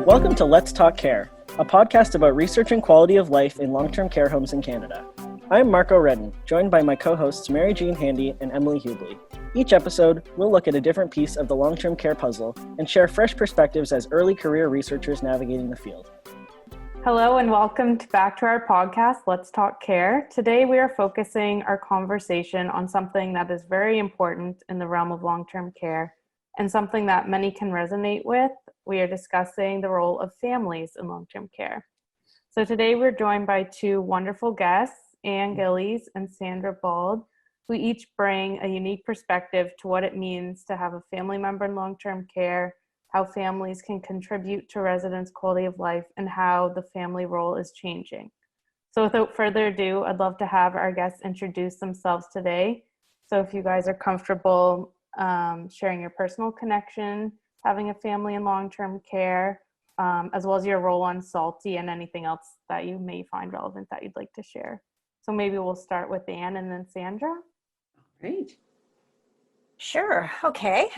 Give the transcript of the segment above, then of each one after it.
Welcome to Let's Talk Care, a podcast about research and quality of life in long-term care homes in Canada. I'm Marco Redden, joined by my co-hosts Mary Jean Handy and Emily Hubley. Each episode, we'll look at a different piece of the long-term care puzzle and share fresh perspectives as early career researchers navigating the field. Hello and welcome back to our podcast, Let's Talk Care. Today we are focusing our conversation on something that is very important in the realm of long-term care and something that many can resonate with. We are discussing the role of families in long-term care. So today we're joined by two wonderful guests, Gillies and Sandra Bauld, who each bring a unique perspective to what it means to have a family member in long-term care, how families can contribute to residents' quality of life, and how the family role is changing. So without further ado, I'd love to have our guests introduce themselves today. So if you guys are comfortable sharing your personal connection, having a family in long-term care, as well as your role on SALTI and anything else that you may find relevant that you'd like to share. So maybe we'll start with Anne and then Sandra. Great. Sure. Okay.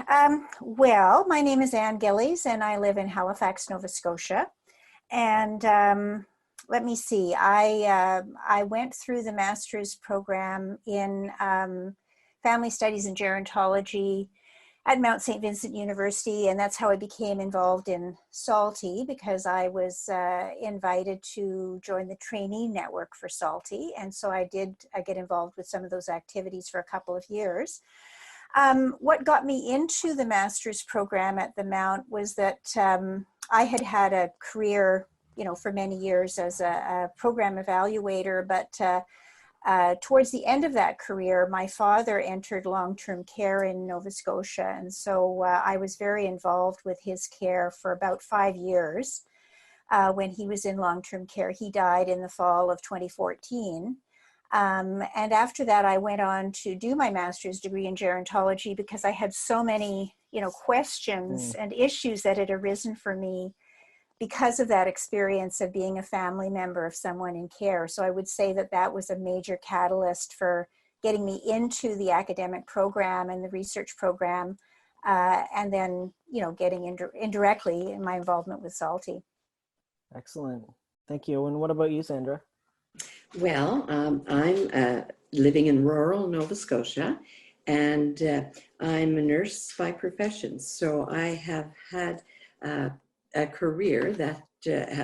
Well, my name is Anne Gillies and I live in Halifax, Nova Scotia. And let me see, I went through the master's program in family studies and gerontology at Mount St. Vincent University, and that's how I became involved in SALTI, because I was invited to join the trainee network for SALTI, and so I get involved with some of those activities for a couple of years. What got me into the master's program at the Mount was that I had a career, for many years as a program evaluator, but towards the end of that career, my father entered long-term care in Nova Scotia. And so I was very involved with his care for about 5 years. When he was in long-term care, he died in the fall of 2014. And after that, I went on to do my master's degree in gerontology because I had so many, questions and issues that had arisen for me because of that experience of being a family member of someone in care. So I would say that was a major catalyst for getting me into the academic program and the research program, and then, getting indirectly in my involvement with SALTI. Excellent. Thank you. And what about you, Sandra? Well, I'm living in rural Nova Scotia, and I'm a nurse by profession. So I have had a career that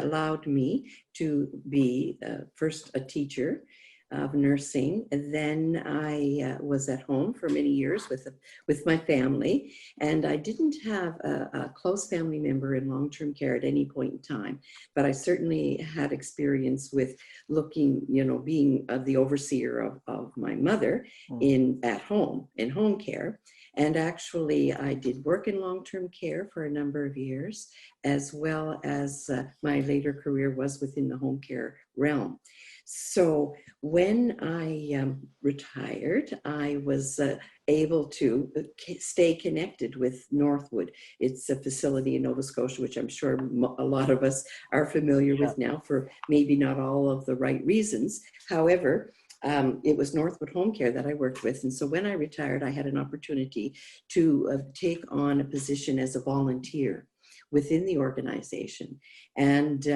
allowed me to be first a teacher of nursing, and then I was at home for many years with my family, and I didn't have a close family member in long-term care at any point in time, but I certainly had experience with looking, being the overseer of my mother in home care. And actually, I did work in long-term care for a number of years, as well as my later career was within the home care realm. So when I retired, I was able to stay connected with Northwood. It's a facility in Nova Scotia, which I'm sure a lot of us are familiar with now for maybe not all of the right reasons. However, it was Northwood Home Care that I worked with. And so when I retired, I had an opportunity to take on a position as a volunteer within the organization. And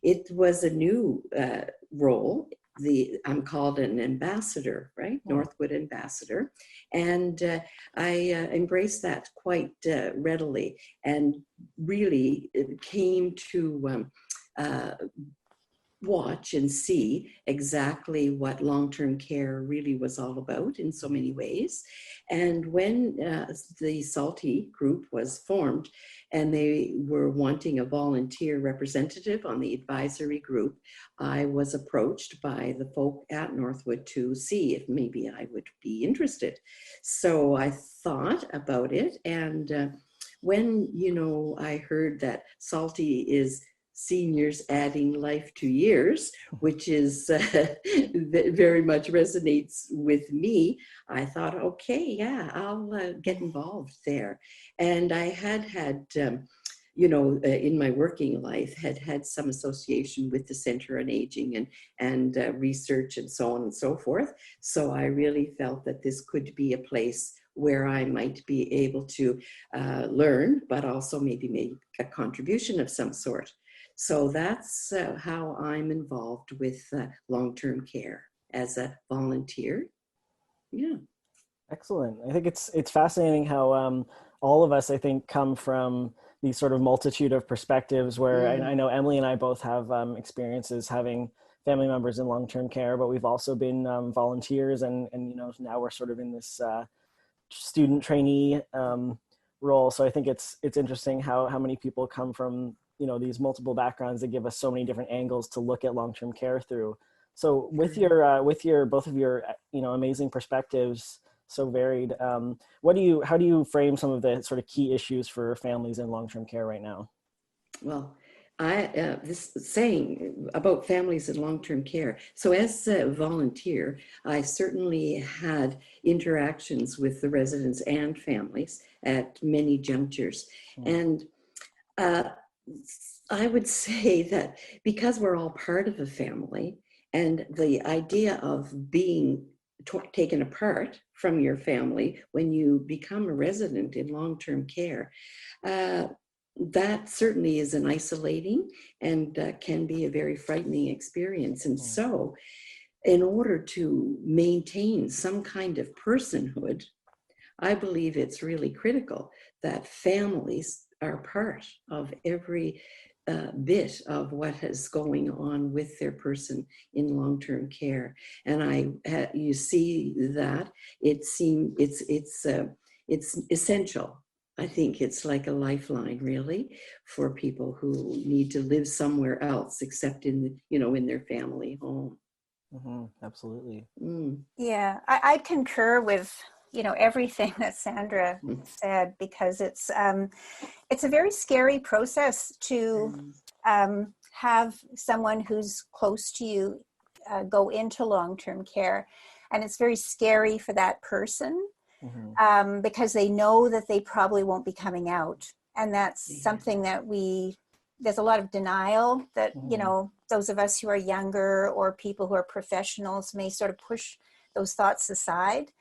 it was a new role. I'm called an ambassador, right? Northwood ambassador. And I embraced that quite readily, and really came to watch and see exactly what long-term care really was all about in so many ways. And when the SALTI group was formed and they were wanting a volunteer representative on the advisory group, I was approached by the folk at Northwood to see if maybe I would be interested. So I thought about it, and when, I heard that SALTI is seniors adding life to years, which is very much resonates with me, I thought, okay, yeah, I'll get involved there. And I had in my working life, had some association with the Center on Aging and research and so on and so forth. So I really felt that this could be a place where I might be able to learn, but also maybe make a contribution of some sort. So that's how I'm involved with long-term care as a volunteer. Yeah. Excellent. I think it's fascinating how all of us, I think, come from these sort of multitude of perspectives where I know Emily and I both have experiences having family members in long-term care, but we've also been volunteers and now we're sort of in this student trainee role. So I think it's interesting how many people come from, these multiple backgrounds that give us so many different angles to look at long-term care through. So with your both of your amazing perspectives, so varied, how do you frame some of the sort of key issues for families in long-term care right now? Well, this saying about families in long-term care. So as a volunteer, I certainly had interactions with the residents and families at many junctures. And I would say that because we're all part of a family, and the idea of being taken apart from your family when you become a resident in long-term care, that certainly is an isolating and can be a very frightening experience. And so in order to maintain some kind of personhood, I believe it's really critical that families are part of every bit of what is going on with their person in long-term care. And you see that it's essential. I think it's like a lifeline, really, for people who need to live somewhere else except in their family home. Mm-hmm, absolutely. Yeah, I concur with everything that Sandra said, because it's a very scary process to have someone who's close to you go into long-term care, and it's very scary for that person. Because they know that they probably won't be coming out. And that's something that there's a lot of denial that, those of us who are younger or people who are professionals may sort of push those thoughts aside.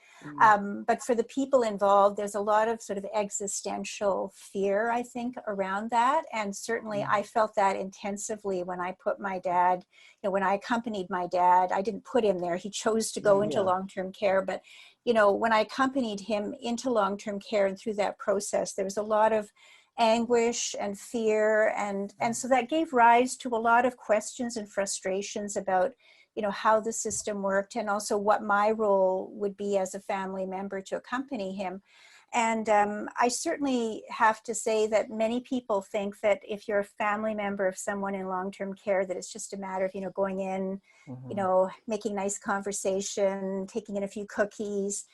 But for the people involved, there's a lot of sort of existential fear, I think, around that. And certainly I felt that intensively when I put my dad, when I accompanied my dad. I didn't put him there. He chose to go into long-term care. But, when I accompanied him into long-term care and through that process, there was a lot of anguish and fear. And so that gave rise to a lot of questions and frustrations about how the system worked, and also what my role would be as a family member to accompany him. And I certainly have to say that many people think that if you're a family member of someone in long-term care, that it's just a matter of, going in, making nice conversation, taking in a few cookies.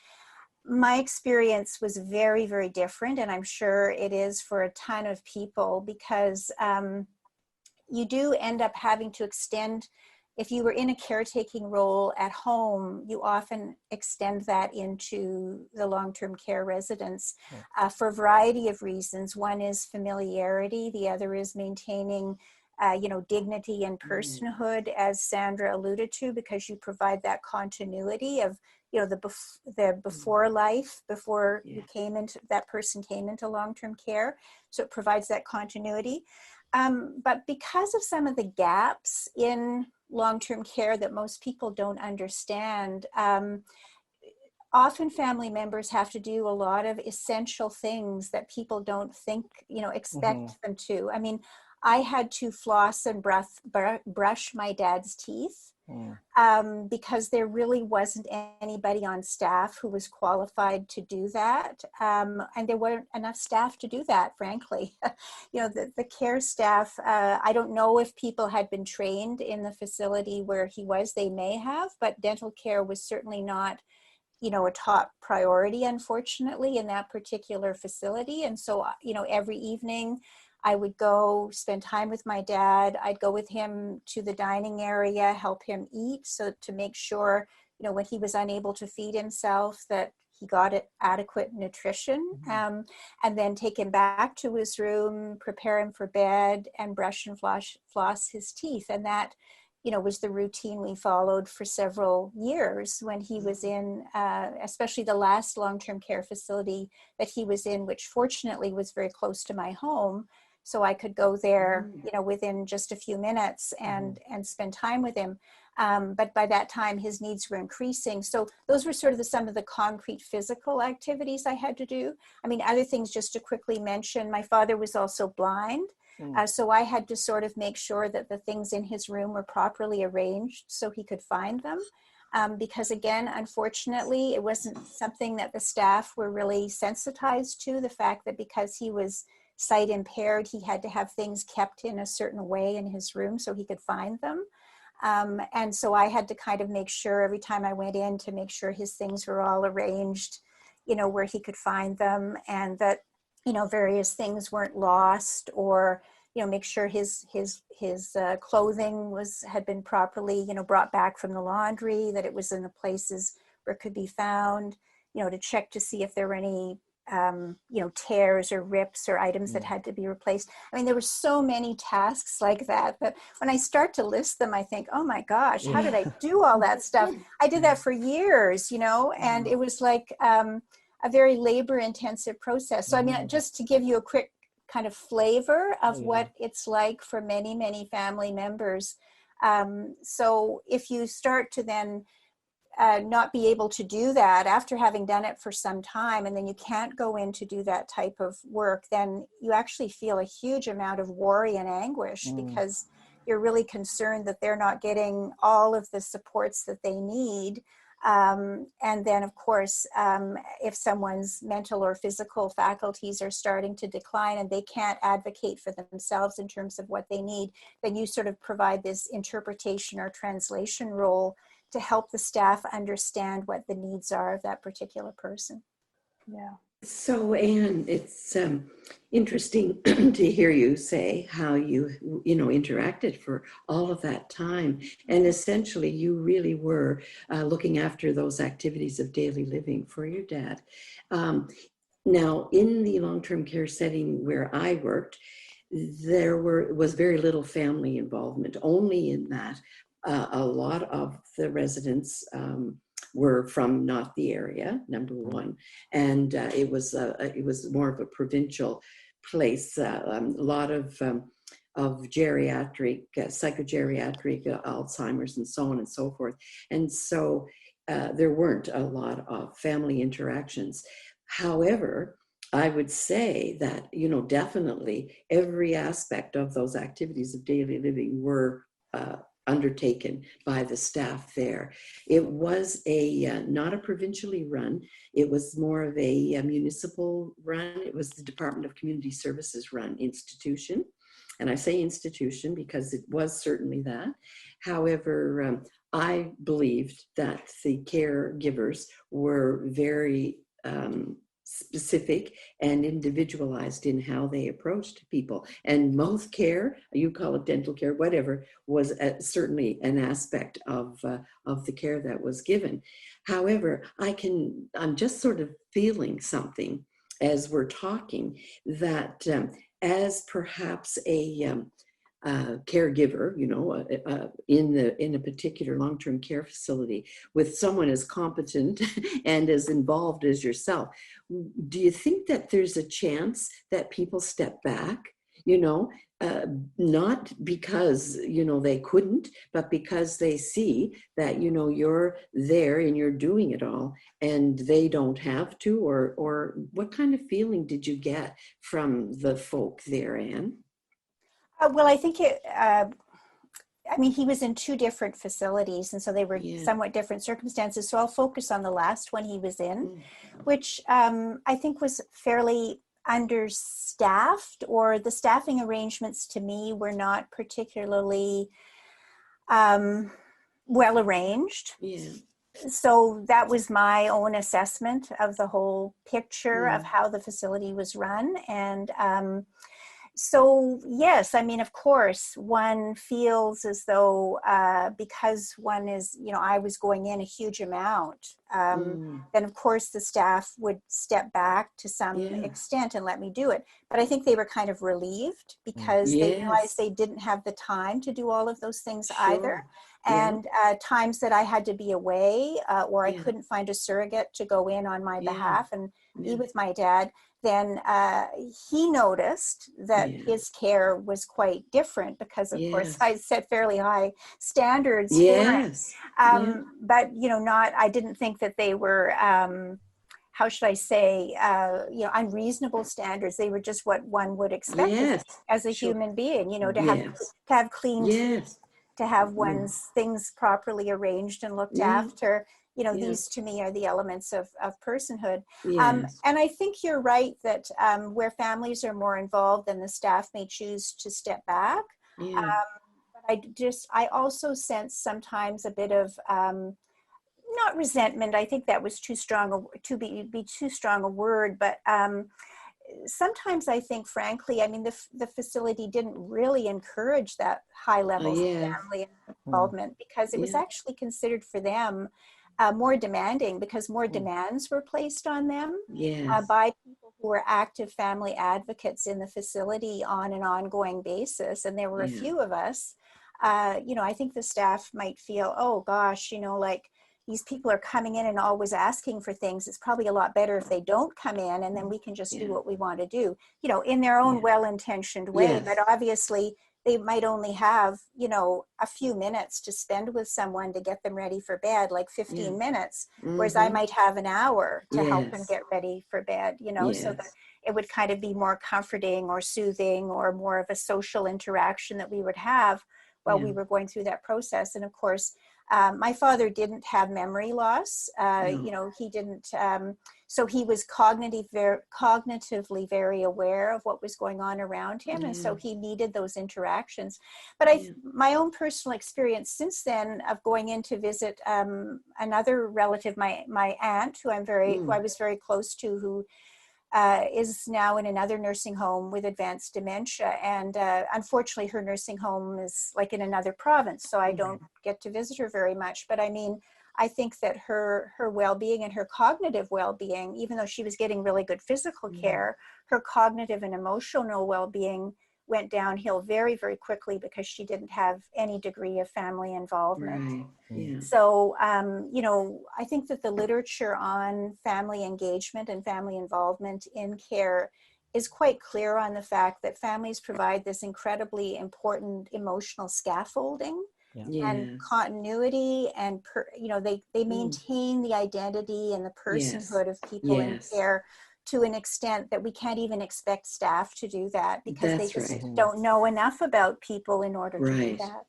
My experience was very, very different, and I'm sure it is for a ton of people, because you do end up having to extend. If you were in a caretaking role at home, you often extend that into the long-term care residence for a variety of reasons. One is familiarity. The other is maintaining, dignity and personhood, as Sandra alluded to, because you provide that continuity of, the before life, before that person came into long-term care. So it provides that continuity. But because of some of the gaps in long-term care that most people don't understand, often family members have to do a lot of essential things that people don't think, expect them to. I mean, I had to floss and brush my dad's teeth because there really wasn't anybody on staff who was qualified to do that. And there weren't enough staff to do that, frankly. The care staff, I don't know if people had been trained in the facility where he was. They may have, but dental care was certainly not a top priority, unfortunately, in that particular facility. And so, every evening I would go spend time with my dad. I'd go with him to the dining area, help him eat, so to make sure, when he was unable to feed himself, that he got adequate nutrition, and then take him back to his room, prepare him for bed, and brush and floss his teeth. And that, was the routine we followed for several years when he was in, especially the last long-term care facility that he was in, which fortunately was very close to my home. So I could go there, within just a few minutes and spend time with him. But by that time, his needs were increasing. So those were sort of some of the concrete physical activities I had to do. I mean, other things just to quickly mention, my father was also blind. So I had to sort of make sure that the things in his room were properly arranged so he could find them. Because again, unfortunately, it wasn't something that the staff were really sensitized to, the fact that because he was sight impaired, he had to have things kept in a certain way in his room so he could find them. And so I had to kind of make sure every time I went in to make sure his things were all arranged, where he could find them, and that, various things weren't lost, or, make sure his clothing had been properly, brought back from the laundry, that it was in the places where it could be found, to check to see if there were any tears or rips or items that had to be replaced. I mean, there were so many tasks like that when I start to list them, I think, oh my gosh, how did I do all that stuff? I did that for years, and it was like a very labor intensive process. So I mean, just to give you a quick kind of flavor of what it's like for many, many family members. So if you start to then not be able to do that after having done it for some time, and then you can't go in to do that type of work, then you actually feel a huge amount of worry and anguish because you're really concerned that they're not getting all of the supports that they need. And then, of course, if someone's mental or physical faculties are starting to decline and they can't advocate for themselves in terms of what they need, then you sort of provide this interpretation or translation role to help the staff understand what the needs are of that particular person. Yeah. So, Anne, it's interesting to hear you say how you interacted for all of that time. And essentially, you really were looking after those activities of daily living for your dad. Now, in the long-term care setting where I worked, there was very little family involvement, only in that a lot of the residents were from not the area, number one, and it was more of a provincial place. A lot of geriatric, psychogeriatric, Alzheimer's, and so on and so forth, and so there weren't a lot of family interactions. However, I would say that definitely every aspect of those activities of daily living were undertaken by the staff there. It was not a provincially run, it was more of a municipal run. It was the Department of Community Services run institution. And I say institution because it was certainly that. However, I believed that the caregivers were very specific and individualized in how they approached people. And mouth care, you call it dental care, whatever, was certainly an aspect of the care that was given. However, I'm just sort of feeling something as we're talking that as perhaps a caregiver, in a particular long-term care facility with someone as competent and as involved as yourself, do you think that there's a chance that people step back, not because, they couldn't, but because they see that, you're there and you're doing it all and they don't have to, or what kind of feeling did you get from the folk there, Anne? Well, I think he was in two different facilities, and so they were somewhat different circumstances. So I'll focus on the last one he was in, which I think was fairly understaffed, or the staffing arrangements to me were not particularly well arranged. Yeah. So that was my own assessment of the whole picture of how the facility was run. And So yes, I mean, of course, one feels as though because one is, I was going in a huge amount, then of course the staff would step back to some Yeah. extent and let me do it. But I think they were kind of relieved because they realized they didn't have the time to do all of those things either. Yeah. And times that I had to be away or I Yeah. couldn't find a surrogate to go in on my behalf and be Yeah. with my dad, then he noticed that his care was quite different because, of course, I set fairly high standards for him. But, I didn't think that they were, how should I say, unreasonable standards. They were just what one would expect as a human being, to have clean teeth, to have one's things properly arranged and looked after. These to me are the elements of personhood. And I think you're right that where families are more involved, then the staff may choose to step back. But I also sense sometimes a bit of, not resentment. I think that was too too strong a word, but sometimes I think, frankly, I mean, the facility didn't really encourage that high levels of family involvement because it was actually considered for them more demanding because more demands were placed on them by people who were active family advocates in the facility on an ongoing basis. And there were a few of us. I think the staff might feel, oh gosh, like these people are coming in and always asking for things. It's probably a lot better if they don't come in and then we can just do what we want to do, in their own well-intentioned way. But obviously they might only have, a few minutes to spend with someone to get them ready for bed, like 15 minutes, whereas I might have an hour to help them get ready for bed, so that it would kind of be more comforting or soothing or more of a social interaction that we would have while we were going through that process. And of course, my father didn't have memory loss. He didn't. So he was cognitively very aware of what was going on around him. And so he needed those interactions. But my own personal experience since then of going in to visit another relative, my aunt, who I was very close to, who is now in another nursing home with advanced dementia. And unfortunately, her nursing home is like in another province, so I don't get to visit her very much. But I mean, I think that her well-being and her cognitive well-being, even though she was getting really good physical care, her cognitive and emotional well-being went downhill very, very quickly because she didn't have any degree of family involvement. So, I think that the literature on family engagement and family involvement in care is quite clear on the fact that families provide this incredibly important emotional scaffolding and continuity, and they maintain the identity and the personhood of people in care to an extent that we can't even expect staff to do that because they just don't know enough about people in order to do that.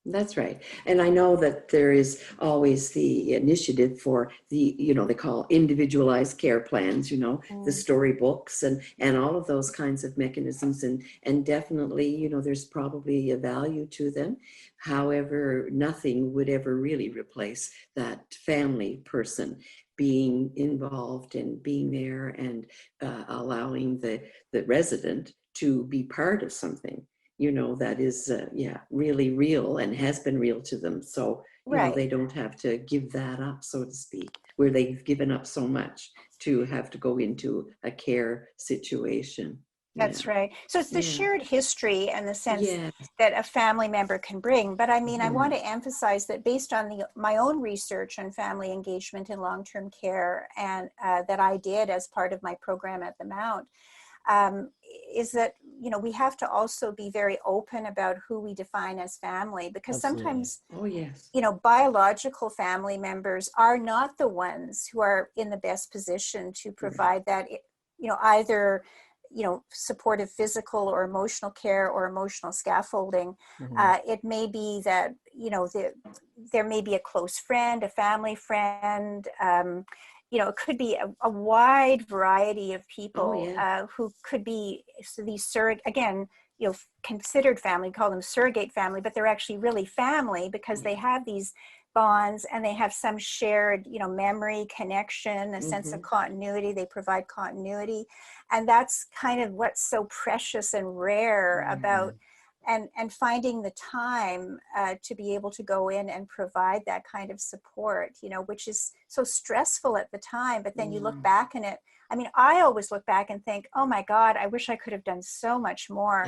That's right. And I know that there is always the initiative for the, they call individualized care plans, the storybooks and all of those kinds of mechanisms. And definitely, there's probably a value to them. However, nothing would ever really replace that family person being involved and being there and allowing the resident to be part of something. That is, really real and has been real to them. So, they don't have to give that up, so to speak, where they've given up so much to have to go into a care situation. That's right. So it's the shared history and the sense that a family member can bring. But I mean, I want to emphasize that based on my own research on family engagement in long-term care and that I did as part of my program at the Mount, is that, we have to also be very open about who we define as family, because sometimes, biological family members are not the ones who are in the best position to provide that, either, supportive physical or emotional care or emotional scaffolding. It may be that, there may be a close friend, a family friend, it could be a wide variety of people who could be these considered family, call them surrogate family, but they're actually really family because they have these bonds, and they have some shared, memory, connection, a sense of continuity. They provide continuity. And that's kind of what's so precious and rare about, and finding the time to be able to go in and provide that kind of support, which is so stressful at the time. But then you look back in it. I mean, I always look back and think, oh my God, I wish I could have done so much more.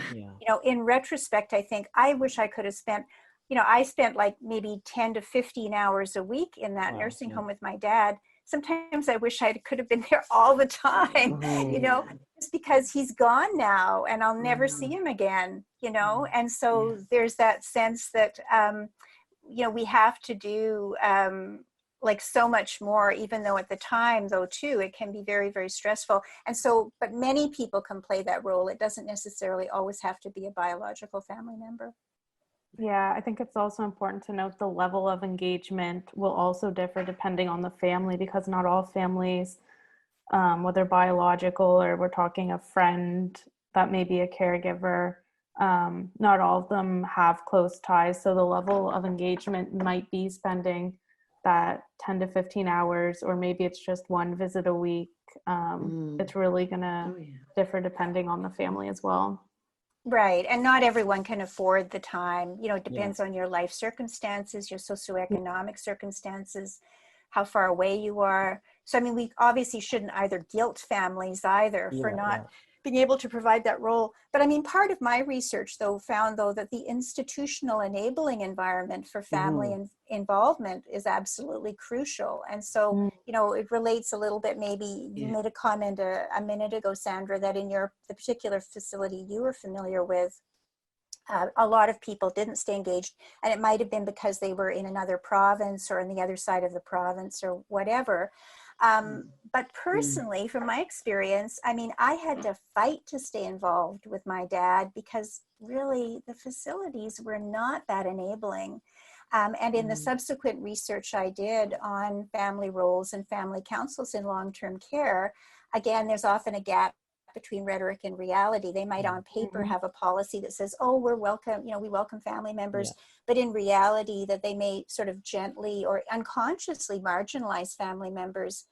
In retrospect, I think I wish I could have spent, I spent like maybe 10 to 15 hours a week in that nursing home with my dad. Sometimes I wish I could have been there all the time, just because he's gone now and I'll never see him again, And so there's that sense that, we have to do like so much more, even though at the time, though, too, it can be very, very stressful. And so, but many people can play that role. It doesn't necessarily always have to be a biological family member. Yeah, I think it's also important to note the level of engagement will also differ depending on the family, because not all families, whether biological or we're talking a friend that may be a caregiver, not all of them have close ties. So the level of engagement might be spending that 10 to 15 hours, or maybe it's just one visit a week. It's really going to differ depending on the family as well. Right. And not everyone can afford the time. It depends on your life circumstances, your socioeconomic circumstances, how far away you are. So, I mean, we obviously shouldn't either guilt families either for not being able to provide that role. But I mean, part of my research, though, found, though, that the institutional enabling environment for family involvement is absolutely crucial. And so, it relates a little bit, maybe you made a comment a minute ago, Sandra, that in the particular facility you were familiar with, a lot of people didn't stay engaged, and it might have been because they were in another province or on the other side of the province or whatever. But personally, from my experience, I mean, I had to fight to stay involved with my dad because really the facilities were not that enabling. And in the subsequent research I did on family roles and family councils in long-term care, again, there's often a gap between rhetoric and reality. They might on paper have a policy that says, oh, we're welcome, we welcome family members, but in reality that they may sort of gently or unconsciously marginalize family members,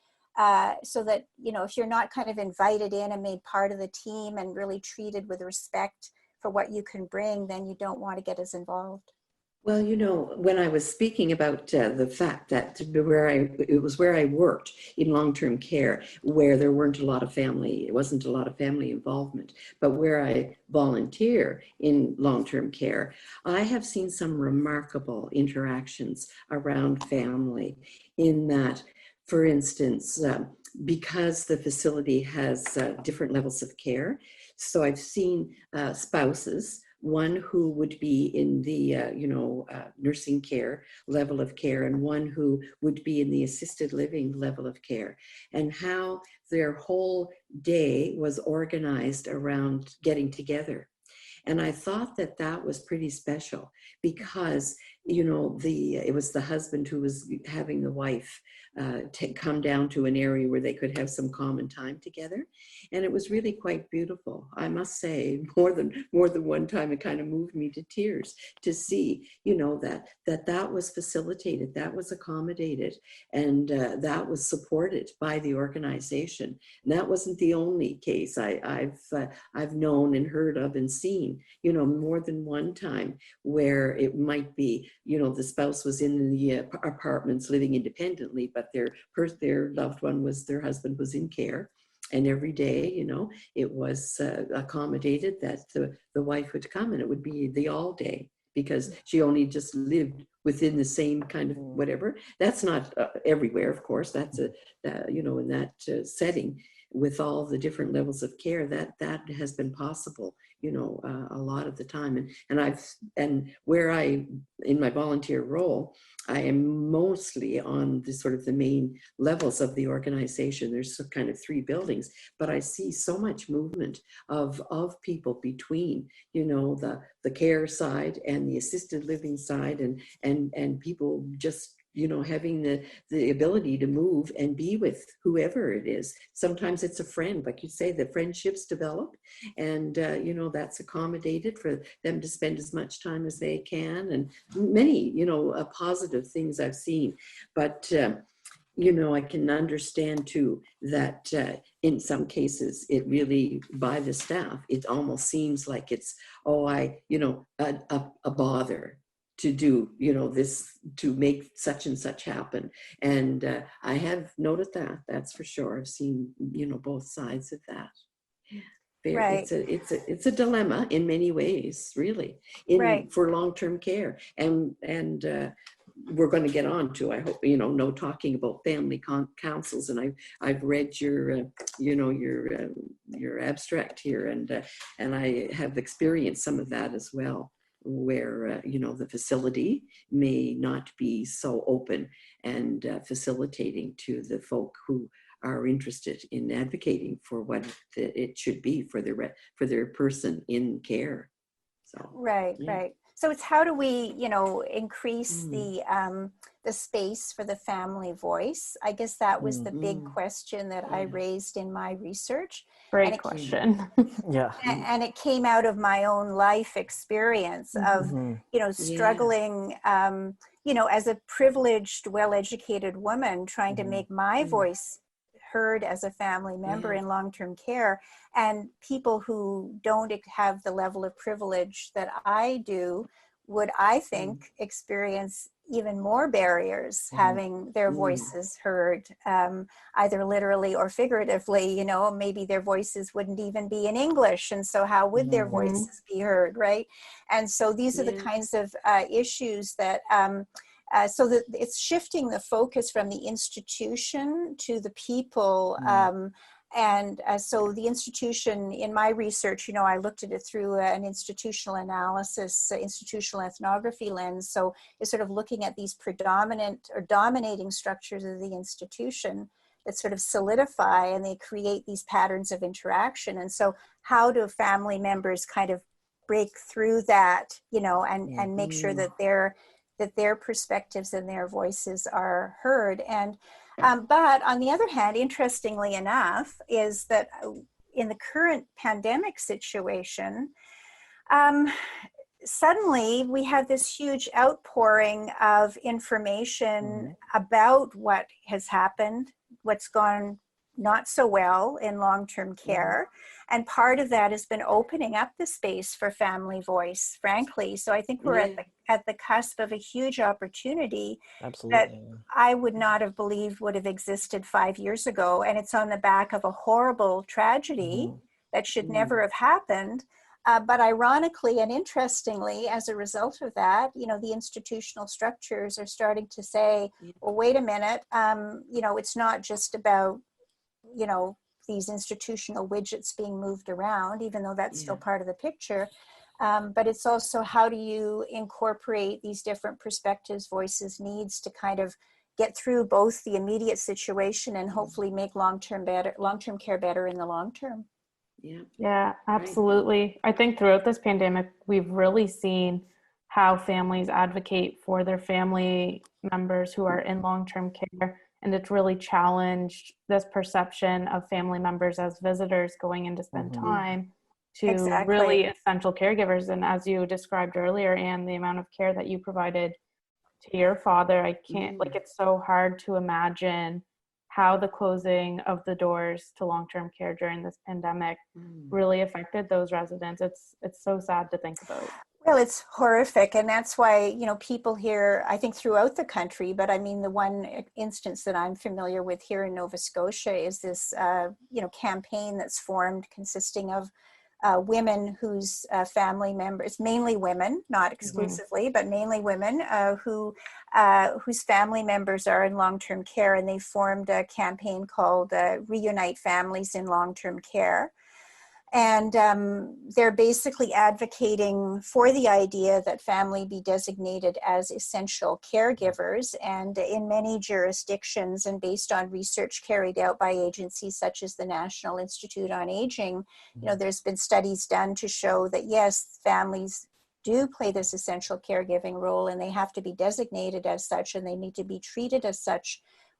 so that, if you're not kind of invited in and made part of the team and really treated with respect for what you can bring, then you don't want to get as involved. Well, when I was speaking about the fact that it was where I worked in long-term care, where there wasn't a lot of family involvement, but where I volunteer in long-term care, I have seen some remarkable interactions around family in that, for instance, because the facility has different levels of care. So I've seen spouses, one who would be in the, nursing care level of care, and one who would be in the assisted living level of care, and how their whole day was organized around getting together. And I thought that was pretty special because, it was the husband who was having the wife come down to an area where they could have some common time together. And it was really quite beautiful. I must say, more than one time, it kind of moved me to tears to see, that was facilitated, that was accommodated, and that was supported by the organization. And that wasn't the only case I've known and heard of and seen, more than one time where it might be, the spouse was in the apartments living independently, but their loved one their husband was in care. And every day, it was accommodated that the wife would come, and it would be the all day because she only just lived within the same kind of whatever. That's not everywhere, of course. That's in that setting with all the different levels of care that has been possible, a lot of the time. And where in my volunteer role, I am mostly on the sort of the main levels of the organization. There's kind of 3 buildings, but I see so much movement of people between, the care side and the assisted living side, and people just, having the ability to move and be with whoever it is. Sometimes it's a friend, like you say, the friendships develop, and that's accommodated for them to spend as much time as they can, and many positive things I've seen. But I can understand too that in some cases it really, by the staff, it almost seems like it's a bother to do this, to make such and such happen. And I have noted that's for sure. I've seen both sides of that. Right. It's a dilemma in many ways, really, for long-term care, and we're going to get on to, I hope, no talking about family councils, and I've read your abstract here, and I have experienced some of that as well, where the facility may not be so open and facilitating to the folk who are interested in advocating for what it should be for their person in care. So right. So it's how do we, increase the space for the family voice? I guess that was the big question that I raised in my research. Great question. Yeah. And it came out of my own life experience of, struggling, as a privileged, well-educated woman, trying to make my voice heard as a family member in long-term care, and people who don't have the level of privilege that I do would, I think, experience even more barriers having their voices heard, either literally or figuratively. Maybe their voices wouldn't even be in English, and so how would their voices be heard, right? And so these are the kinds of issues that so that it's shifting the focus from the institution to the people. So the institution, in my research, I looked at it through an institutional analysis, institutional ethnography lens. So it's sort of looking at these predominant or dominating structures of the institution that sort of solidify, and they create these patterns of interaction. And so how do family members kind of break through that, and make sure that their perspectives and their voices are heard. And but on the other hand, interestingly enough, is that in the current pandemic situation, suddenly we have this huge outpouring of information about what has happened, what's gone not so well in long-term care. And part of that has been opening up the space for family voice, frankly. So I think we're at the cusp of a huge opportunity that I would not have believed would have existed 5 years ago. And it's on the back of a horrible tragedy that should never have happened. But ironically and interestingly, as a result of that, the institutional structures are starting to say, well, wait a minute, it's not just about, these institutional widgets being moved around, even though that's still part of the picture. But it's also, how do you incorporate these different perspectives, voices, needs to kind of get through both the immediate situation and hopefully make long-term care better in the long term. Yeah, absolutely. I think throughout this pandemic, we've really seen how families advocate for their family members who are in long-term care. And it's really challenged this perception of family members as visitors going in to spend time to really essential caregivers. And as you described earlier, Anne, the amount of care that you provided to your father, I can't, it's so hard to imagine how the closing of the doors to long-term care during this pandemic really affected those residents. It's so sad to think about. Well, it's horrific. And that's why, people here, I think throughout the country, but I mean, the one instance that I'm familiar with here in Nova Scotia is this, campaign that's formed consisting of women whose family members, mainly women, not exclusively, but mainly women whose family members are in long-term care. And they formed a campaign called Reunite Families in Long-Term Care. And they're basically advocating for the idea that family be designated as essential caregivers. And in many jurisdictions, and based on research carried out by agencies such as the National Institute on Aging, there's been studies done to show that yes, families do play this essential caregiving role, and they have to be designated as such, and they need to be treated as such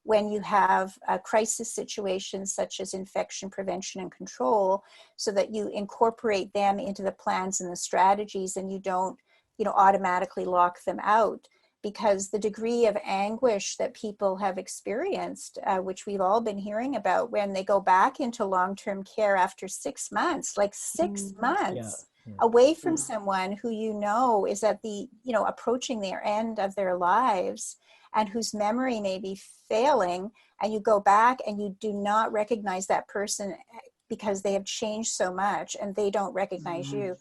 when you have crisis situations such as infection prevention and control, so that you incorporate them into the plans and the strategies, and you don't, automatically lock them out. Because the degree of anguish that people have experienced, which we've all been hearing about, when they go back into long-term care after 6 months, like 6 months away from someone who is at the, approaching their end of their lives, and whose memory may be failing, and you go back and you do not recognize that person because they have changed so much and they don't recognize you.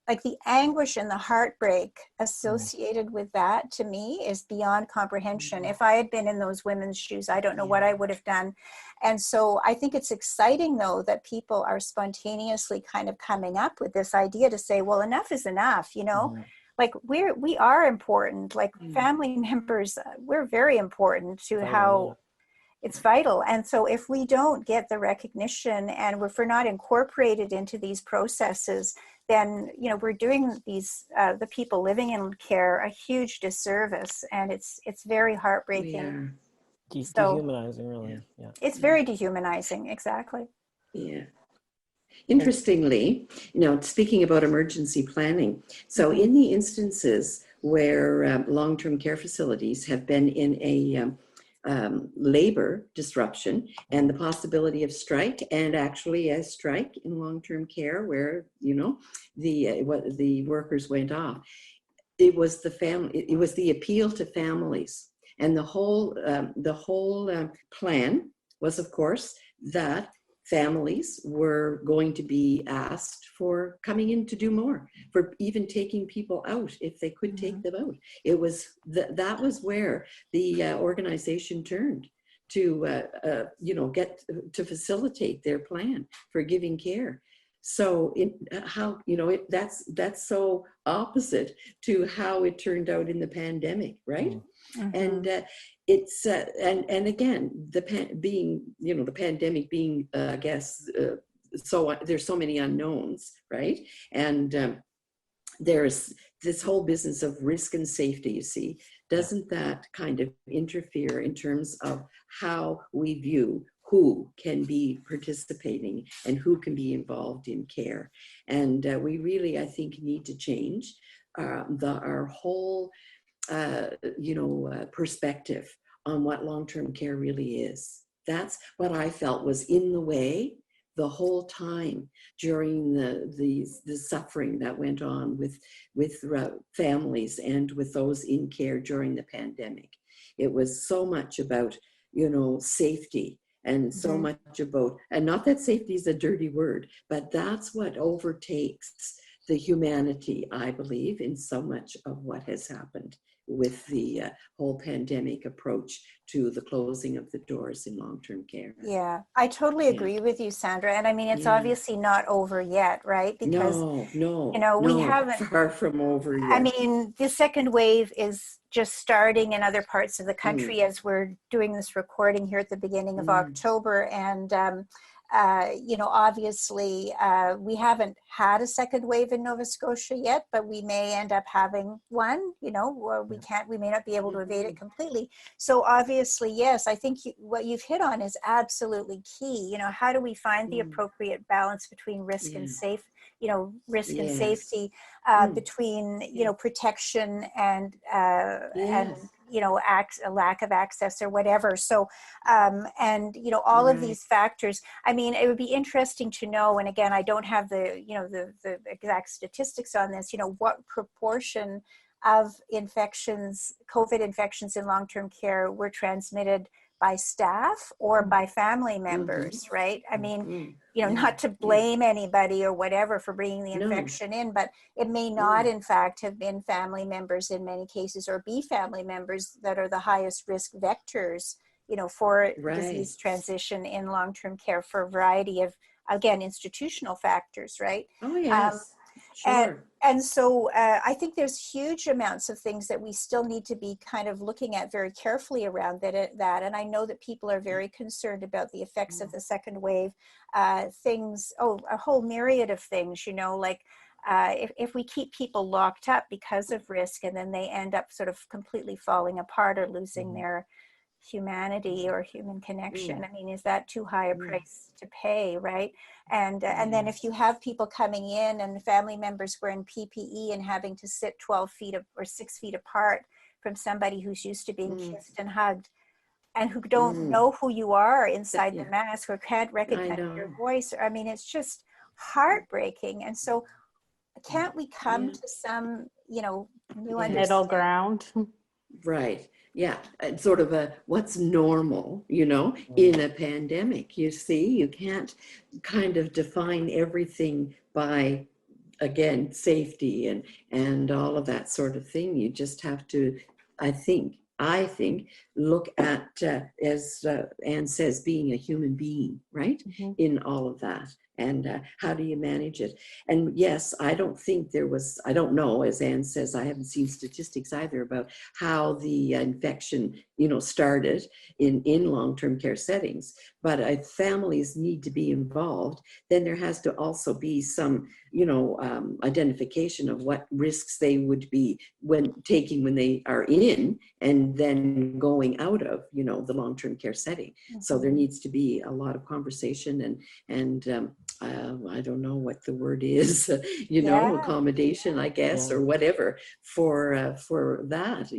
Like the anguish and the heartbreak associated with that, to me, is beyond comprehension. If I had been in those women's shoes, I don't know what I would have done. And so I think it's exciting, though, that people are spontaneously kind of coming up with this idea to say, well, enough is enough, like we are important, like family members, we're very important to how it's vital. And so if we don't get the recognition, and if we're not incorporated into these processes, then, we're doing these, the people living in care, a huge disservice. And it's very heartbreaking. Dehumanizing, really. Yeah. It's very dehumanizing. Exactly. Yeah. Interestingly, speaking about emergency planning, so in the instances where long-term care facilities have been in a labor disruption and the possibility of strike, and actually a strike in long-term care where the workers went off, it was the appeal to families, and the whole plan was, of course, that families were going to be asked for coming in to do more, for even taking people out if they could take them out. It was that was where the organization turned to get to facilitate their plan for giving care. So that's so opposite to how it turned out in the pandemic, right? And it's and again, the pandemic being, I guess, so there's so many unknowns, right? And there's this whole business of risk and safety, you see. Doesn't that kind of interfere in terms of how we view who can be participating and who can be involved in care? And we really, I think, need to change our whole perspective on what long-term care really is. That's what I felt was in the way the whole time during the suffering that went on with families and with those in care during the pandemic. It was so much about, safety, and so much about, and not that safety is a dirty word, but that's what overtakes the humanity, I believe, in so much of what has happened with the whole pandemic approach to the closing of the doors in long-term care. Yeah, I totally agree with you, Sandra. And I mean, it's obviously not over yet, right? Because, we haven't, far from over yet. I mean, the second wave is just starting in other parts of the country as we're doing this recording here at the beginning of October. And, obviously, we haven't had a second wave in Nova Scotia yet, but we may end up having one, or we may not be able to evade it completely. So obviously, yes, I think what you've hit on is absolutely key. How do we find the appropriate balance between risk and safe, risk and safety, between, protection and a lack of access or whatever. So, all of these factors, I mean, it would be interesting to know, and again, I don't have the exact statistics on this, what proportion of infections, COVID infections in long-term care were transmitted by staff or by family members, right? I mean, not to blame anybody or whatever for bringing the infection in, but it may not, in fact, have been family members in many cases, or be family members that are the highest risk vectors, for disease transition in long-term care for a variety of, again, institutional factors, right? Oh, yes. Sure. And so I think there's huge amounts of things that we still need to be kind of looking at very carefully around that. And I know that people are very concerned about the effects of the second wave, a whole myriad of things, like if we keep people locked up because of risk, and then they end up sort of completely falling apart or losing their humanity or human connection, I mean, is that too high a price to pay, right? And then if you have people coming in and family members wearing PPE and having to sit 12 feet or 6 feet apart from somebody who's used to being kissed and hugged, and who don't know who you are inside the mask or can't recognize your voice, I mean, it's just heartbreaking. And so can't we come to some, new middle ground? Right. Yeah. It's sort of a what's normal, in a pandemic. You see, you can't kind of define everything by, again, safety and all of that sort of thing. You just have to, I think, look at, as Anne says, being a human being, right? In all of that. And how do you manage it? And yes, I don't know, as Anne says, I haven't seen statistics either about how the infection, started in long-term care settings. But if families need to be involved, then there has to also be some, identification of what risks they would be when they are in and then going out of, the long-term care setting. So there needs to be a lot of conversation and I don't know what the word is, accommodation, I guess, or whatever for that.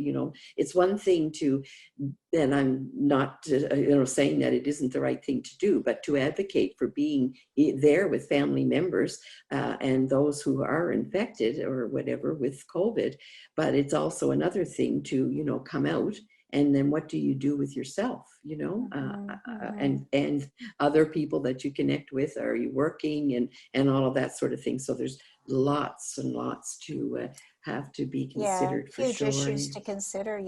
It's one thing to, and I'm not, saying that it isn't the right thing to do, but to advocate for being there with family members and those who are infected or whatever with COVID. But it's also another thing to, come out. And then what do you do with yourself, and other people that you connect with? Are you working and all of that sort of thing? So there's lots and lots to have to be considered. For huge sure. issues to consider,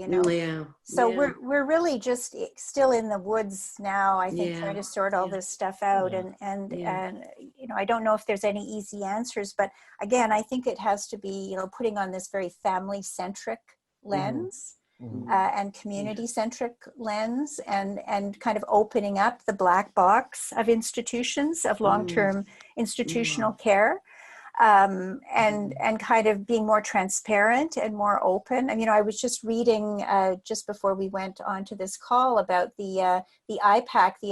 So Yeah. we're really just still in the woods now, I think, trying to sort all this stuff out. And I don't know if there's any easy answers, but again, I think it has to be, putting on this very family-centric lens. And community-centric lens, and kind of opening up the black box of institutions, of long-term institutional care, and kind of being more transparent and more open. I mean, I was just reading just before we went on to this call about the IPAC, the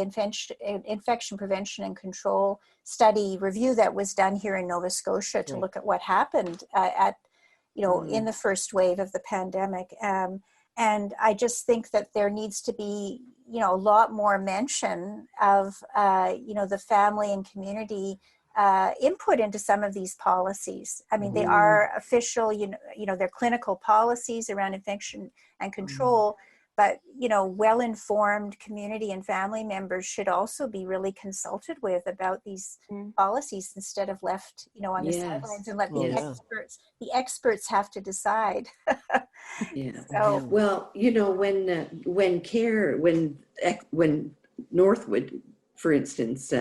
Infection Prevention and Control Study review that was done here in Nova Scotia to look at what happened in the first wave of the pandemic. And I just think that there needs to be, a lot more mention of, the family and community input into some of these policies. I mean, they are official, they're clinical policies around infection and control, but, well-informed community and family members should also be really consulted with about these policies instead of left, on the sidelines and let the experts have to decide. So, well, when Northwood, for instance,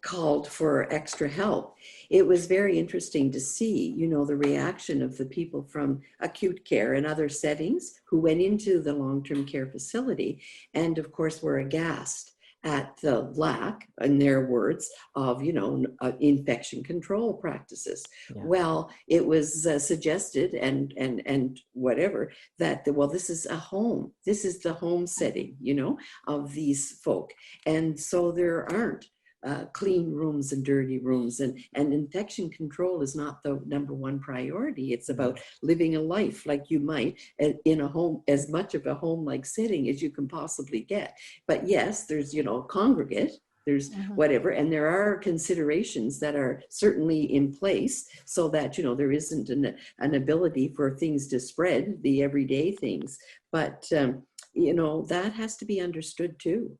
called for extra help, it was very interesting to see, the reaction of the people from acute care and other settings who went into the long-term care facility, and of course were aghast at the lack, in their words, of, infection control practices. Well, it was suggested and whatever, that, this is a home. This is the home setting, of these folk. And so there aren't clean rooms and dirty rooms, and infection control is not the number one priority. It's about living a life like you might in a home, as much of a home-like setting as you can possibly get. But yes, there's, congregate, there's whatever, and there are considerations that are certainly in place so that, there isn't an ability for things to spread, the everyday things. But, that has to be understood too.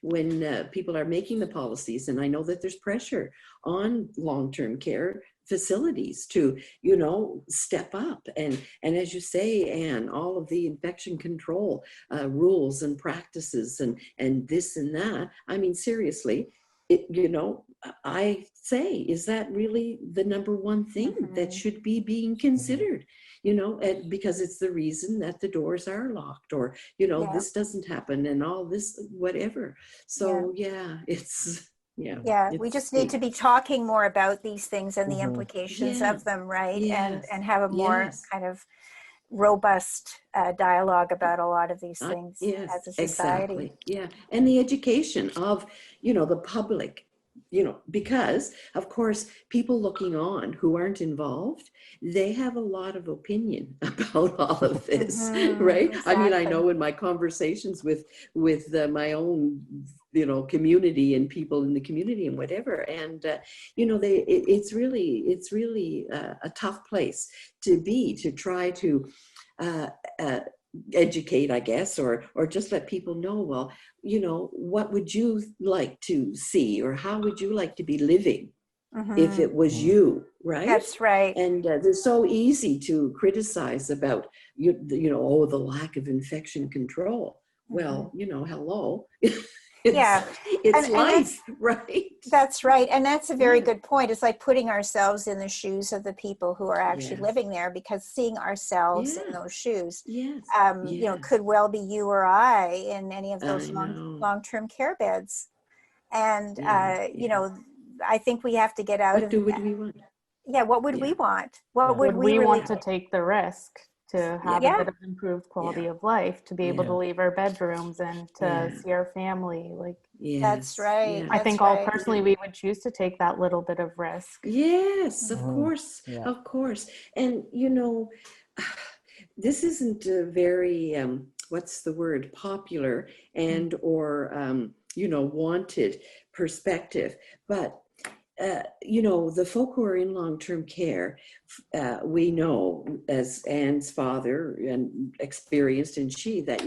When people are making the policies, and I know that there's pressure on long-term care facilities to, step up. And as you say, Anne, all of the infection control rules and practices and this and that. I mean, seriously, I say, is that really the number one thing that should be being considered? Because it's the reason that the doors are locked, or, this doesn't happen and all this, whatever. So, it's Yeah. Yeah, we It's just need to be talking more about these things and the Mhm. implications yeah. of them, right? Yes. And have a more Yes. kind of robust dialogue about a lot of these things Yes, as a society. exactly. Yeah. And the education of, the public, because of course, people looking on who aren't involved, they have a lot of opinion about all of this, right? I mean, I Exactly. know in my conversations with my own, community and people in the community and whatever, and it's really a tough place to try to uh, uh, educate, I guess, or just let people know, well, what would you like to see, or how would you like to be living if Hmm. it was you, right? That's right. And it's so easy to criticize about oh, the lack of infection control. Hmm. Well, hello, Yeah, it's and life, right? that's right, and that's a very Yeah. good point. It's like putting ourselves in the shoes of the people who are actually Yes. living there, because seeing ourselves in Yeah. those shoes, Yes. Yes. could well be you or I in any of I those know. long-term care beds. And Yeah. Yeah. I think we have to get out What of would we want? yeah, what would we Yeah. want? What Yeah. would Would we we really? want to take the risk to Yeah. have a Yeah, bit of improved quality Yeah. of life, to be able to Yeah. leave our bedrooms and to Yeah. see our family? Like, that's Yes. right. I Yes. think That's all right. personally we would choose to take that little bit of risk. Yes, of Mhm. course, Yeah. of course. And this isn't a very what's the word, popular and or wanted perspective, but the folk who are in long-term care, we know, as Anne's father and experienced, and she, that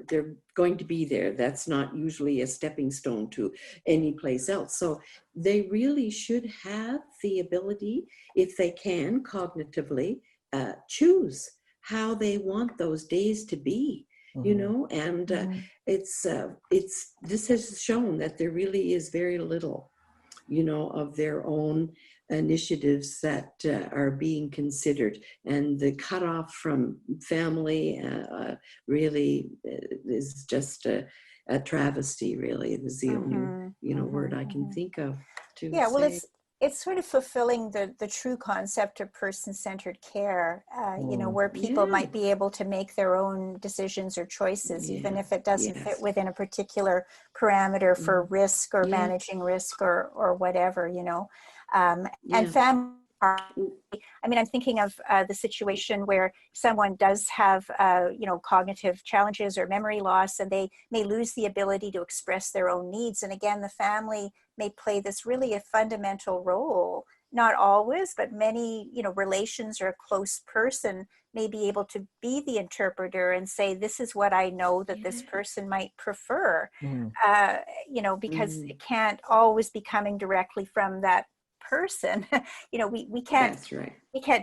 they're going to be there. That's not usually a stepping stone to any place else. So they really should have the ability, if they can cognitively, choose how they want those days to be. And it's this has shown that there really is very little of their own initiatives that are being considered. And the cutoff from family really is just a travesty, really. It is the only, Hmm. word Hmm. I can think of to Yeah, well, say. it's sort of fulfilling the true concept of person-centered care, where people Yeah, might be able to make their own decisions or choices, even if yes, it doesn't fit yes. within a particular parameter for Mm. risk or Yeah, managing risk or whatever, and yeah. family. Mm. I mean, I'm thinking of the situation where someone does have, cognitive challenges or memory loss, and they may lose the ability to express their own needs. And again, the family may play this really a fundamental role. Not always, but many, relations or a close person may be able to be the interpreter and say, this is what I know that this Yeah. person might prefer, Mhm. because Mm. it can't always be coming directly from that person. We can't That's right.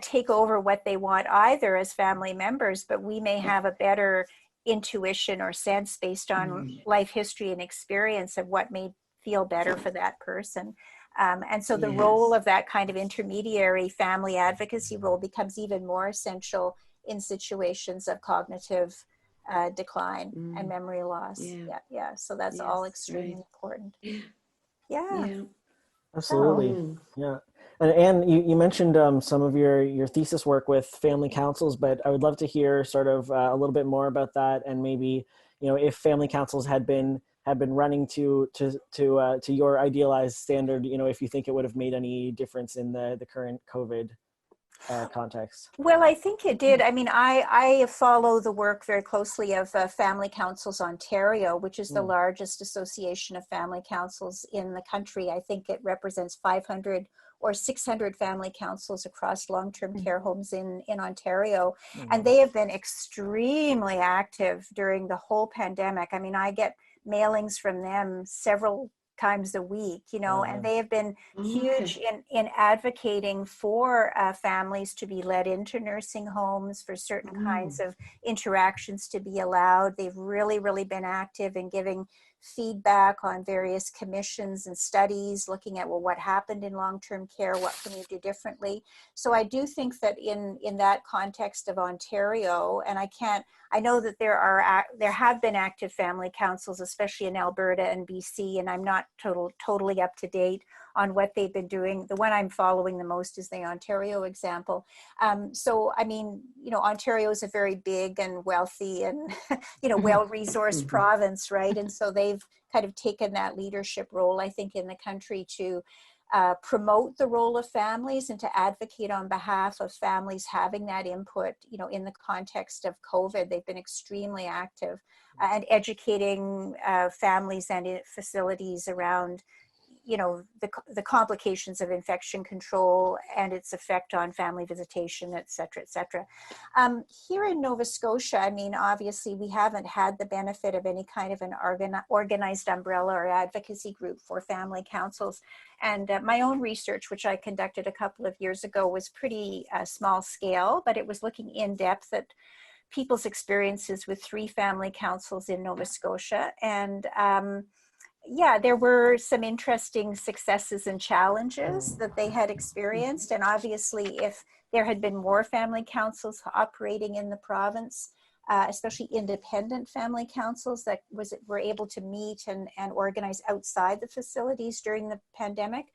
take over what they want either as family members, but we may have a better intuition or sense based on Mm. life history and experience of what may feel better for that person. And so the role Yes. of that kind of intermediary family advocacy role becomes even more essential in situations of cognitive decline and Mm. memory loss. Yeah. Yeah, yeah. So that's all Yes. Right. extremely important. Yeah. Yeah. Yeah. So Absolutely. Mm. Yeah. And you mentioned some of your thesis work with family councils, but I would love to hear sort of a little bit more about that, and maybe if family councils had been running to your idealized standard, if you think it would have made any difference in the current COVID context. well, I think it did. I mean, I follow the work very closely of Family Councils Ontario, which is the Mm. largest association of family councils in the country. I think it represents 500 or 600 family councils across long-term care homes in Ontario. Oh, And wow. they have been extremely active during the whole pandemic. I mean, I get mailings from them several times a week, Wow, and yeah. they have been huge Okay. in advocating for families to be led into nursing homes, for certain Mm. kinds of interactions to be allowed. They've really, really been active in giving feedback on various commissions and studies looking at, well, what happened in long-term care, what can we do differently. So I do think that in that context of Ontario, and I know that there have been active family councils, especially in Alberta and BC, and I'm not totally up to date on what they've been doing. The one I'm following the most is the Ontario example. So, I mean, Ontario is a very big and wealthy and, well-resourced province, right? And so they've kind of taken that leadership role, I think, in the country to promote the role of families and to advocate on behalf of families having that input, in the context of COVID. They've been extremely active and educating families and facilities around the complications of infection control and its effect on family visitation, et cetera, et cetera. Here in Nova Scotia, I mean, obviously we haven't had the benefit of any kind of an organized umbrella or advocacy group for family councils. And my own research, which I conducted a couple of years ago, was pretty small scale, but it was looking in depth at people's experiences with 3 family councils in Nova Scotia. And yeah, there were some interesting successes and challenges that they had experienced. And obviously, if there had been more family councils operating in the province, especially independent family councils that were able to meet and organize outside the facilities during the pandemic,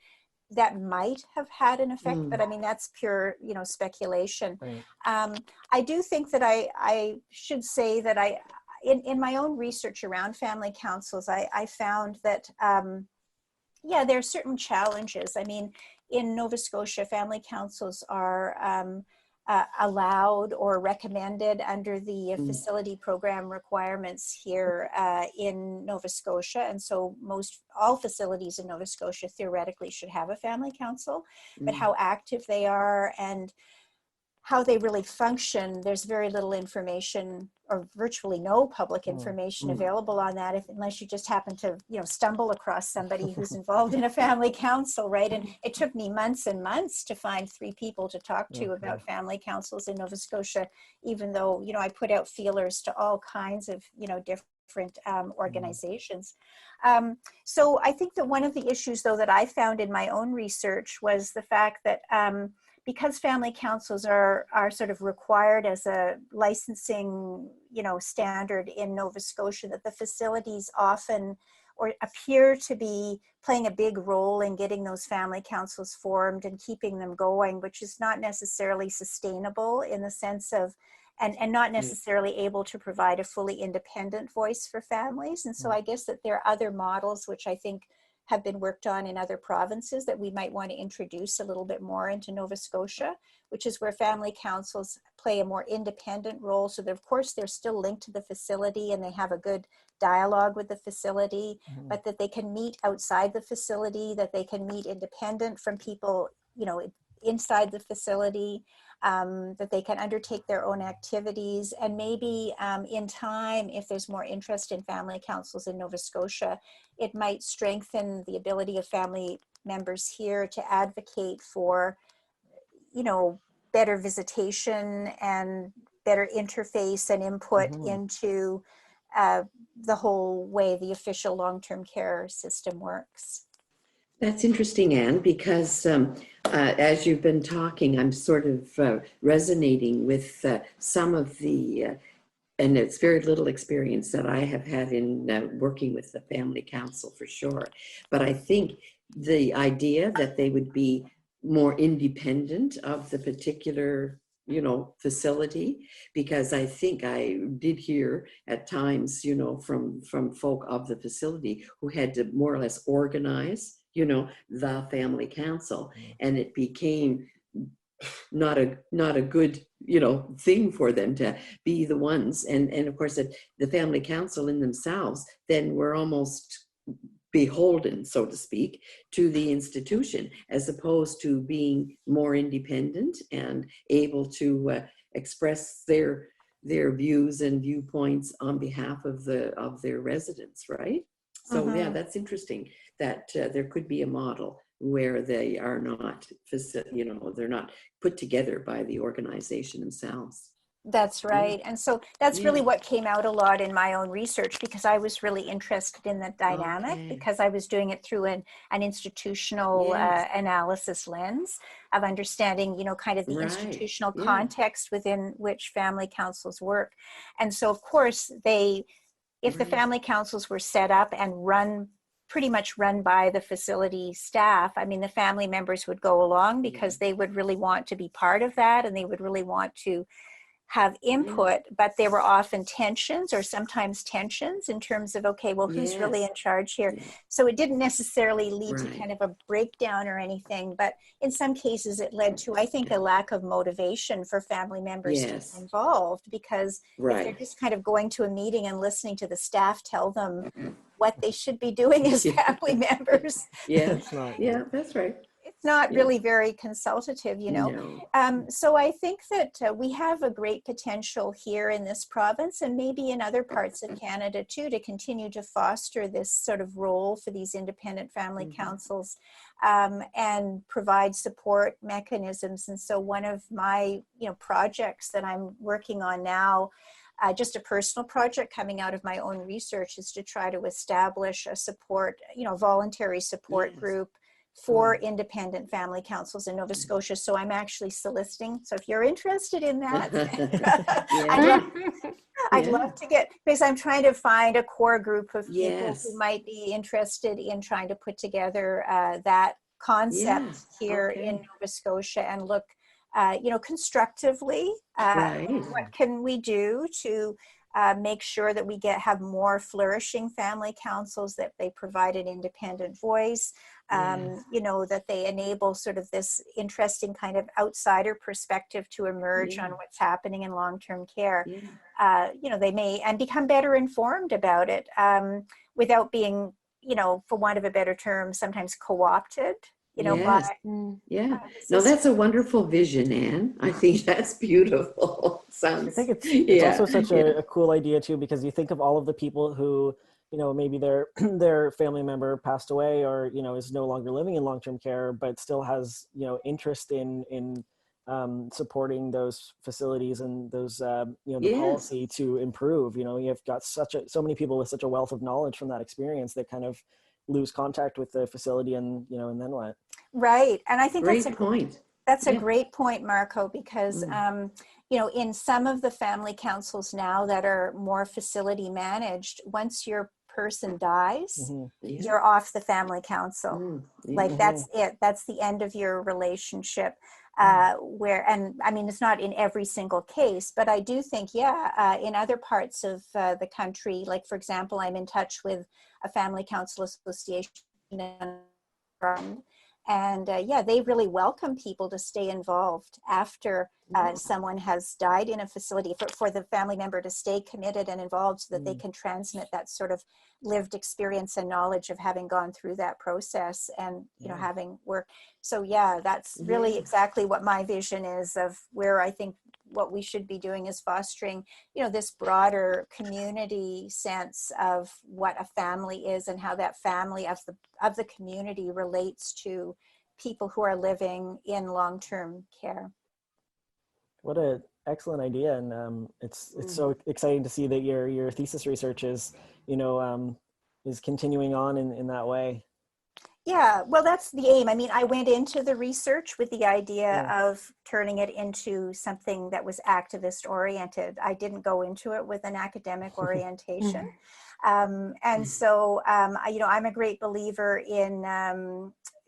that might have had an effect. But I mean, that's pure, speculation. Right. I do think that I should say that in my own research around family councils, I found that, there are certain challenges. I mean, in Nova Scotia, family councils are allowed or recommended under the facility program requirements here in Nova Scotia. And so all facilities in Nova Scotia theoretically should have a family council, but how active they are and how they really function, there's very little information or virtually no public information available on that unless you just happen to, stumble across somebody who's involved in a family council, right? And it took me months and months to find 3 people to talk to about family councils in Nova Scotia, even though, I put out feelers to all kinds of, different organizations. So I think that one of the issues, though, that I found in my own research was the fact that because family councils are sort of required as a licensing, standard in Nova Scotia, that the facilities often or appear to be playing a big role in getting those family councils formed and keeping them going, which is not necessarily sustainable in the sense of, and not necessarily able to provide a fully independent voice for families. And so I guess that there are other models which I think have been worked on in other provinces that we might want to introduce a little bit more into Nova Scotia, which is where family councils play a more independent role. So of course, they're still linked to the facility and they have a good dialogue with the facility, but that they can meet outside the facility, that they can meet independent from people, inside the facility, that they can undertake their own activities. And maybe in time, if there's more interest in family councils in Nova Scotia, it might strengthen the ability of family members here to advocate for, better visitation and better interface and input into the whole way the official long-term care system works. That's interesting, Anne, because as you've been talking, I'm sort of resonating with some of the, and it's very little experience that I have had in working with the family council for sure. But I think the idea that they would be more independent of the particular facility, because I think I did hear at times, from folk of the facility who had to more or less organize the family council, and it became not a good thing for them to be the ones, and of course the family council in themselves then were almost beholden, so to speak, to the institution, as opposed to being more independent and able to express their views and viewpoints on behalf of their residents, right? So yeah, that's interesting that there could be a model where they are not, they're not put together by the organization themselves. That's right. And so that's really what came out a lot in my own research, because I was really interested in the dynamic, because I was doing it through an institutional analysis lens of understanding, kind of the institutional context within which family councils work. And so, of course, if the family councils were set up and pretty much run by the facility staff, I mean, the family members would go along because they would really want to be part of that, and they would really want to have input, but there were often tensions, or sometimes tensions, in terms of, okay, well, who's really in charge here? So it didn't necessarily lead to kind of a breakdown or anything, but in some cases it led to, I think, a lack of motivation for family members to be involved, because if they're just kind of going to a meeting and listening to the staff tell them what they should be doing as family members. That's right. It's not really very consultative, So I think that we have a great potential here in this province, and maybe in other parts of Canada too, to continue to foster this sort of role for these independent family councils, and provide support mechanisms. And so one of my projects that I'm working on now, just a personal project coming out of my own research, is to try to establish a support, voluntary support group for independent family councils in Nova Scotia. So I'm actually soliciting. So if you're interested in that, I'd love to get, because I'm trying to find a core group of people who might be interested in trying to put together that concept here in Nova Scotia, and look, constructively, what can we do to make sure that we have more flourishing family councils, that they provide an independent voice, that they enable sort of this interesting kind of outsider perspective to emerge on what's happening in long-term care. They may, and become better informed about it, without being, for want of a better term, sometimes co-opted. No, that's a wonderful vision, Anne. I think that's beautiful. I think it's also such a cool idea too, because you think of all of the people who, maybe their family member passed away, or is no longer living in long-term care, but still has interest in supporting those facilities and those the policy to improve. You've got so many people with such a wealth of knowledge from that experience that kind of lose contact with the facility, and and then what? Right. And I think that's a great point, Marco, because in some of the family councils now that are more facility managed, once your person dies, you're off the family council. Like that's it. That's the end of your relationship. And I mean, it's not in every single case, but I do think, in other parts of the country, like, for example, I'm in touch with a family council association, and they really welcome people to stay involved after someone has died in a facility, for the family member to stay committed and involved, so that they can transmit that sort of lived experience and knowledge of having gone through that process, and having worked. So that's really exactly what my vision is, of where I think what we should be doing is fostering this broader community sense of what a family is, and how that family of the community relates to people who are living in long-term care. What an excellent idea, and it's so exciting to see that your thesis research is is continuing on in that way. Yeah, well, that's the aim. I mean, I went into the research with the idea of turning it into something that was activist oriented. I didn't go into it with an academic orientation. And so, I'm a great believer in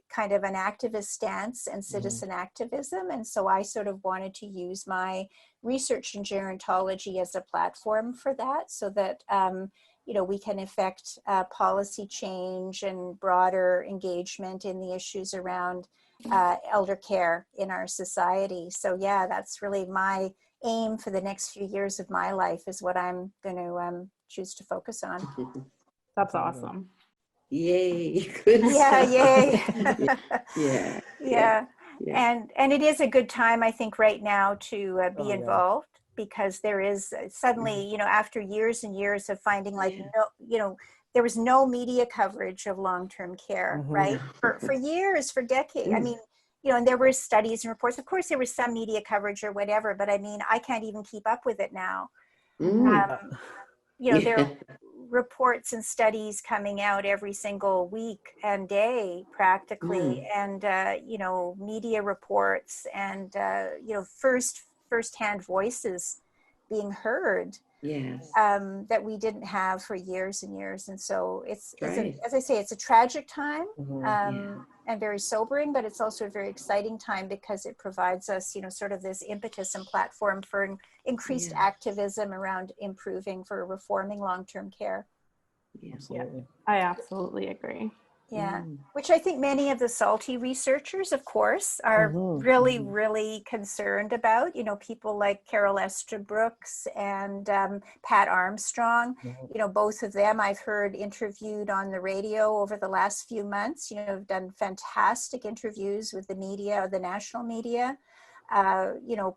kind of an activist stance and citizen activism. And so I sort of wanted to use my research in gerontology as a platform for that, so that we can affect policy change and broader engagement in the issues around elder care in our society. So that's really my aim for the next few years of my life, is what I'm going to choose to focus on. That's awesome. Yay. Good stuff. Yay. Yeah. And it is a good time, I think, right now to be involved, because there is suddenly, after years and years of finding there was no media coverage of long-term care, right? For years, for decades. I mean, and there were studies and reports. Of course, there was some media coverage or whatever, but I mean, I can't even keep up with it now. There are reports and studies coming out every single week and day practically, and media reports and first-hand voices being heard. Yes. That we didn't have for years and years. And so it's as I say, it's a tragic time, and very sobering, but it's also a very exciting time because it provides us, sort of this impetus and platform for increased activism around improving, for reforming long-term care. Absolutely. I absolutely agree. Yeah, which I think many of the SALTI researchers, of course, are really concerned about. People like Carol Estabrooks and Pat Armstrong. Both of them I've heard interviewed on the radio over the last few months. Have done fantastic interviews with the media, the national media.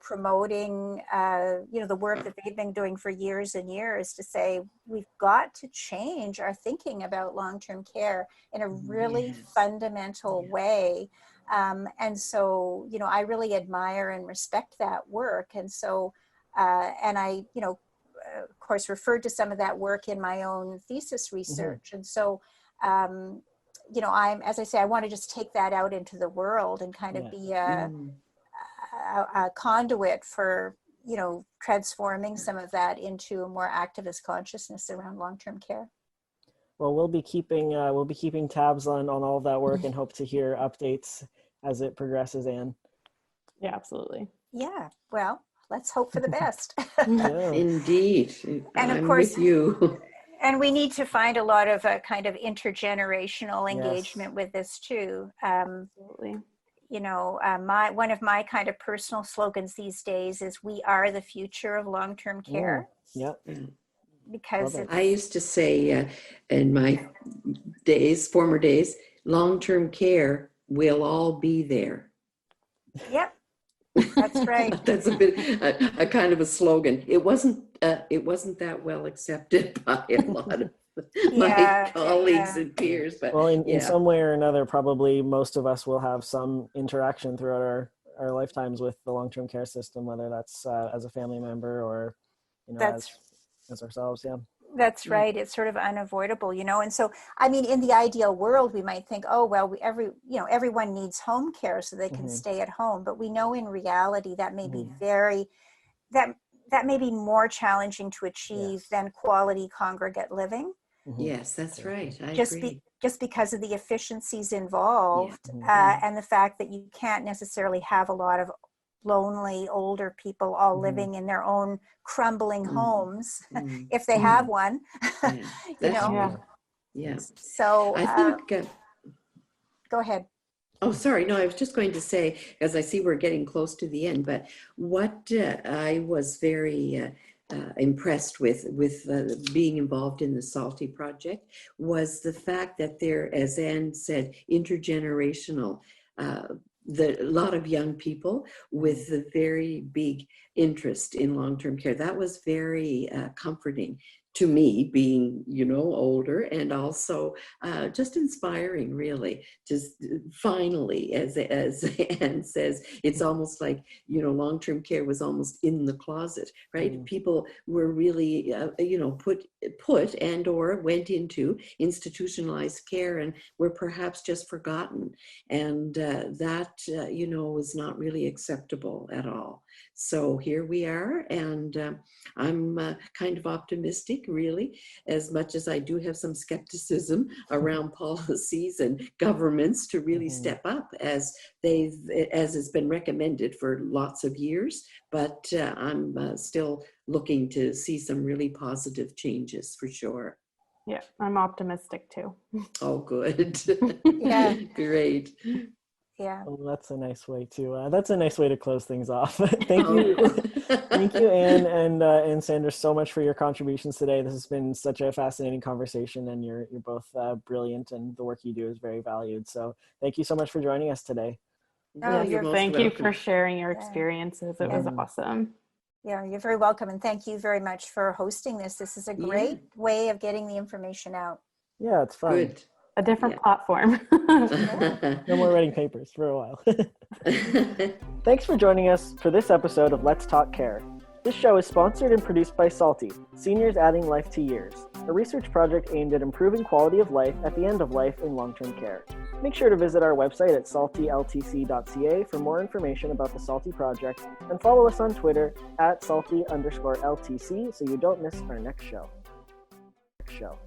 Promoting, the work that they've been doing for years and years to say, we've got to change our thinking about long-term care in a really fundamental way. And so, I really admire and respect that work. And so, and I, of course, referred to some of that work in my own thesis research. And so, as I say, I want to just take that out into the world and kind of be a conduit for transforming some of that into a more activist consciousness around long-term care. Well, we'll be keeping tabs on all of that work and hope to hear updates as it progresses, Anne. Yeah, absolutely. Yeah, well, let's hope for the best. Indeed. And of I'm course, with you. And we need to find a lot of kind of intergenerational engagement with this too. Absolutely. One of my kind of personal slogans these days is "We are the future of long-term care." Because I used to say in my former days, long-term care, we'll all be there. Yep, that's right. That's a bit a kind of a slogan. It wasn't that well accepted by a lot of my colleagues and peers, but well, in some way or another, probably most of us will have some interaction throughout our lifetimes with the long-term care system, whether that's as a family member or as ourselves. That's right. It's sort of unavoidable, and so, I mean, in the ideal world, we might think, oh, well, everyone needs home care so they can stay at home, but we know in reality that may be that may be more challenging to achieve than quality congregate living. Yes, that's right. I agree. Just because of the efficiencies involved, and the fact that you can't necessarily have a lot of lonely older people all living in their own crumbling homes, if they have one. So I think. Go ahead. Oh, sorry. No, I was just going to say, as I see we're getting close to the end, but what I was very impressed with being involved in the SALTI project was the fact that there, as Anne said, intergenerational, a lot of young people with a very big interest in long-term care. That was very comforting to me, being, older, and also just inspiring, really. Just finally, as Anne says, it's almost like, long-term care was almost in the closet, right? People were really, put and or went into institutionalized care and were perhaps just forgotten. And that, was not really acceptable at all. So here we are, and I'm kind of optimistic, really, as much as I do have some skepticism around policies and governments to really step up as has been recommended for lots of years. But I'm still looking to see some really positive changes for sure. Yeah, I'm optimistic too. Oh, good. Yeah. Great. Yeah. Well, that's a nice way to close things off. Thank you, Anne and Sandra, so much for your contributions today. This has been such a fascinating conversation, and you're both brilliant, and the work you do is very valued. So thank you so much for joining us today. Oh, thank you for sharing your experiences. It was awesome. Yeah, you're very welcome, and thank you very much for hosting this. This is a great way of getting the information out. Yeah, it's fun. Good. a different platform. No more writing papers for a while. Thanks for joining us for this episode of Let's Talk Care. This show is sponsored and produced by Salty, Seniors Adding Life to Years, a research project aimed at improving quality of life at the end of life in long-term care. Make sure to visit our website at saltyltc.ca for more information about the Salty project, and follow us on Twitter at salty_LTC so you don't miss our next show. Show.